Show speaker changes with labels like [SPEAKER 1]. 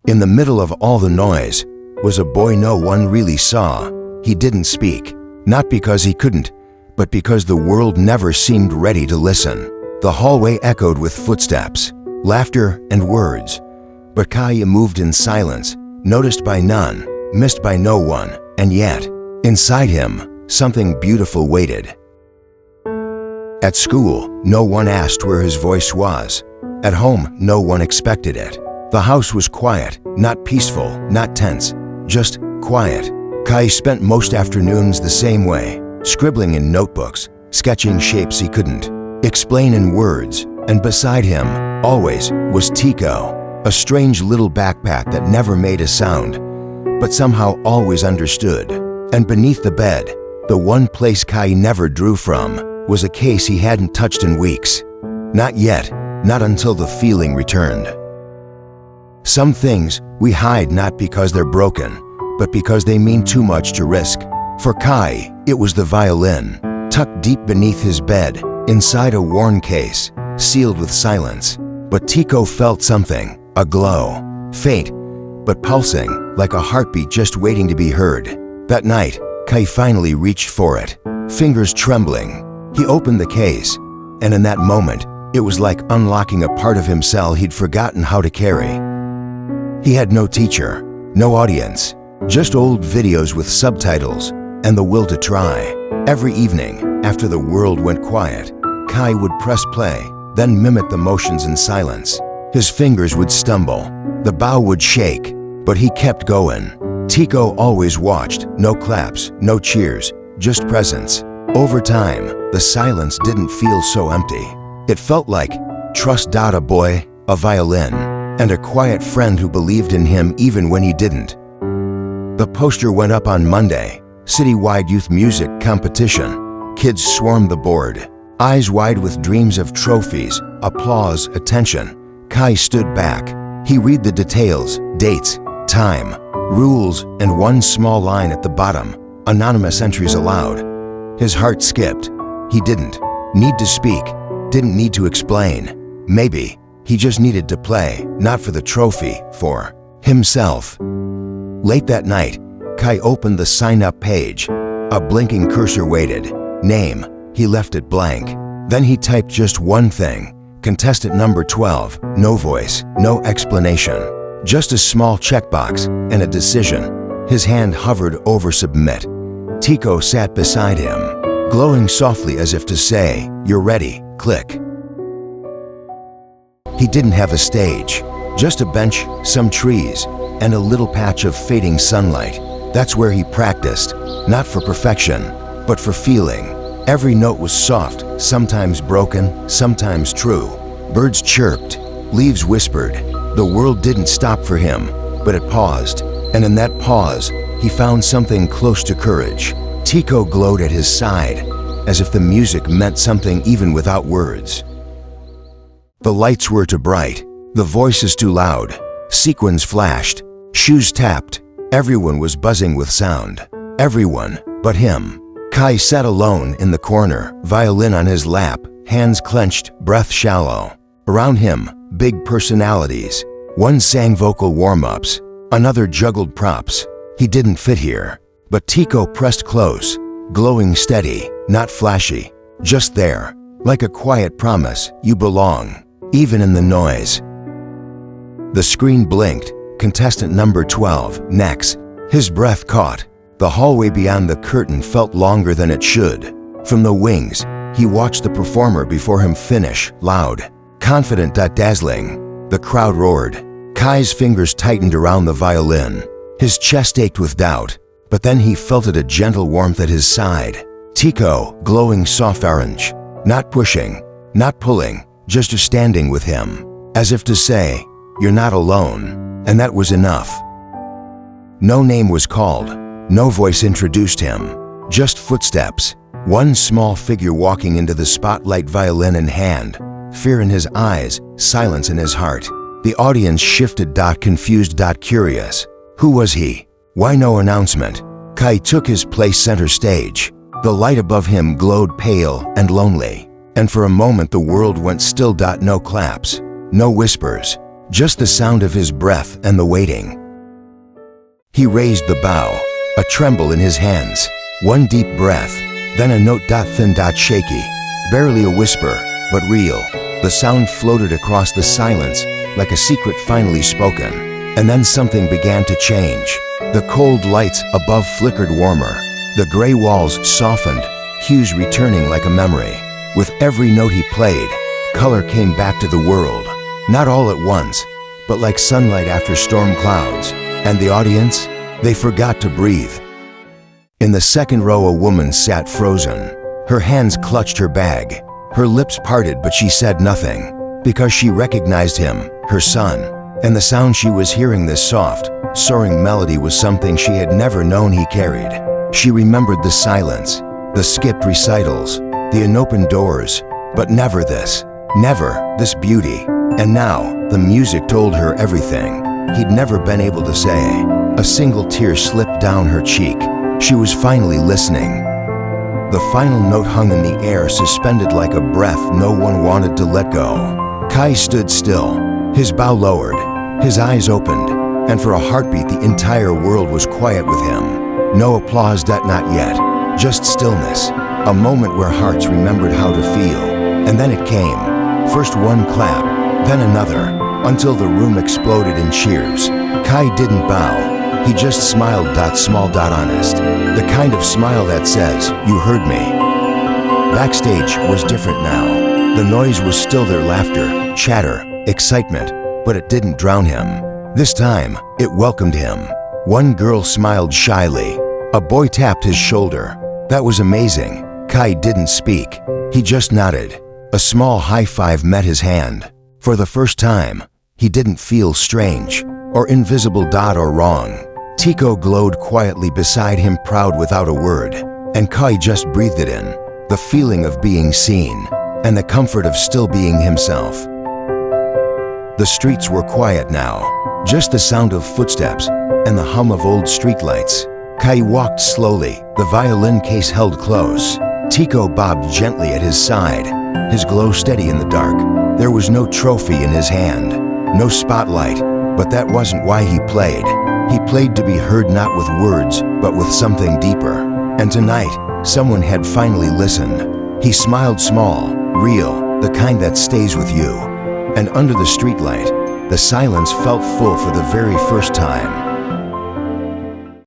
[SPEAKER 1] In the middle of all the noise was a boy no one really saw. He didn't speak, not because he couldn't, but because the world never seemed ready to listen. The hallway echoed with footsteps, laughter, and words. But Khai moved in silence, noticed by none, missed by no one, and yet, inside him, something beautiful waited. At school, no one asked where his voice was. At home, no one expected it. The house was quiet, not peaceful, not tense, just quiet. Khai spent most afternoons the same way, scribbling in notebooks, sketching shapes he couldn't explain in words, and beside him, always, was Tiko, a strange little backpack that never made a sound, but somehow always understood. And beneath the bed, the one place Khai never drew from, was a case he hadn't touched in weeks. Not yet, not until the feeling returned. Some things we hide not because they're broken, but because they mean too much to risk. For Khai, it was the violin, tucked deep beneath his bed, inside a worn case, sealed with silence. But Tiko felt something, a glow, faint, but pulsing, like a heartbeat just waiting to be heard. That night, Khai finally reached for it, fingers trembling. He opened the case, and in that moment, it was like unlocking a part of himself he'd forgotten how to carry. He had no teacher, no audience, just old videos with subtitles and the will to try. Every evening, after the world went quiet, Khai would press play, then mimic the motions in silence. His fingers would stumble, the bow would shake, but he kept going. Tiko always watched, no claps, no cheers, just presence. Over time, the silence didn't feel so empty. It felt like trust. A boy, a violin, and a quiet friend who believed in him even when he didn't. The poster went up on Monday, citywide youth music competition. Kids swarmed the board, eyes wide with dreams of trophies, applause, attention. Khai stood back. He read the details, dates, time, rules, and one small line at the bottom, anonymous entries allowed. His heart skipped. He didn't need to speak, didn't need to explain. Maybe he just needed to play, not for the trophy, for himself. Late that night, Khai opened the sign-up page. A blinking cursor waited. Name, he left it blank. Then he typed just one thing. Contestant number 12, no voice, no explanation. Just a small checkbox and a decision. His hand hovered over submit. Tiko sat beside him, glowing softly as if to say, "You're ready, click." He didn't have a stage, just a bench, some trees, and a little patch of fading sunlight. That's where he practiced, not for perfection, but for feeling. Every note was soft, sometimes broken, sometimes true. Birds chirped, leaves whispered. The world didn't stop for him, but it paused. And in that pause, he found something close to courage. Tiko glowed at his side, as if the music meant something even without words. The lights were too bright, the voices too loud. Sequins flashed, shoes tapped. Everyone was buzzing with sound. Everyone but him. Khai sat alone in the corner, violin on his lap, hands clenched, breath shallow. Around him, big personalities. One sang vocal warm-ups, another juggled props. He didn't fit here. But Tiko pressed close, glowing steady, not flashy, just there, like a quiet promise, you belong, even in the noise. The screen blinked, contestant number 12, next. His breath caught. The hallway beyond the curtain felt longer than it should. From the wings, he watched the performer before him finish, loud, confident, dazzling. The crowd roared. Khai's fingers tightened around the violin. His chest ached with doubt, but then he felt a gentle warmth at his side. Tiko, glowing soft orange, not pushing, not pulling, just standing with him, as if to say, "You're not alone," and that was enough. No name was called, no voice introduced him, just footsteps, one small figure walking into the spotlight, violin in hand, fear in his eyes, silence in his heart. The audience shifted, confused, curious. Who was he? Why no announcement? Khai took his place center stage. The light above him glowed pale and lonely, and for a moment the world went still. No claps, no whispers, just the sound of his breath and the waiting. He raised the bow, a tremble in his hands, one deep breath, then a note thin shaky, barely a whisper, but real. The sound floated across the silence like a secret finally spoken. And then something began to change. The cold lights above flickered warmer. The gray walls softened, hues returning like a memory. With every note he played, color came back to the world. Not all at once, but like sunlight after storm clouds. And the audience? They forgot to breathe. In the second row, a woman sat frozen. Her hands clutched her bag. Her lips parted, but she said nothing, because she recognized him, her son. And the sound she was hearing, this soft, soaring melody, was something she had never known he carried. She remembered the silence, the skipped recitals, the unopened doors, but never this beauty. And now, the music told her everything he'd never been able to say. A single tear slipped down her cheek. She was finally listening. The final note hung in the air, suspended like a breath no one wanted to let go. Khai stood still, his bow lowered, his eyes opened, and for a heartbeat the entire world was quiet with him. No applause, not yet, just stillness, a moment where hearts remembered how to feel. And then it came, first one clap, then another, until the room exploded in cheers. Khai didn't bow. He just smiled, small, honest. The kind of smile that says, "You heard me." Backstage was different now. The noise was still there, laughter, chatter, excitement, but it didn't drown him. This time, it welcomed him. One girl smiled shyly. A boy tapped his shoulder. That was amazing. Khai didn't speak. He just nodded. A small high five met his hand. For the first time, he didn't feel strange, or invisible, or wrong. Tiko glowed quietly beside him, proud without a word, and Khai just breathed it in, the feeling of being seen, and the comfort of still being himself. The streets were quiet now, just the sound of footsteps and the hum of old streetlights. Khai walked slowly, the violin case held close. Tiko bobbed gently at his side, his glow steady in the dark. There was no trophy in his hand, no spotlight, but that wasn't why he played. He played to be heard, not with words, but with something deeper. And tonight, someone had finally listened. He smiled small, real, the kind that stays with you. And under the streetlight, the silence felt full for the very first time.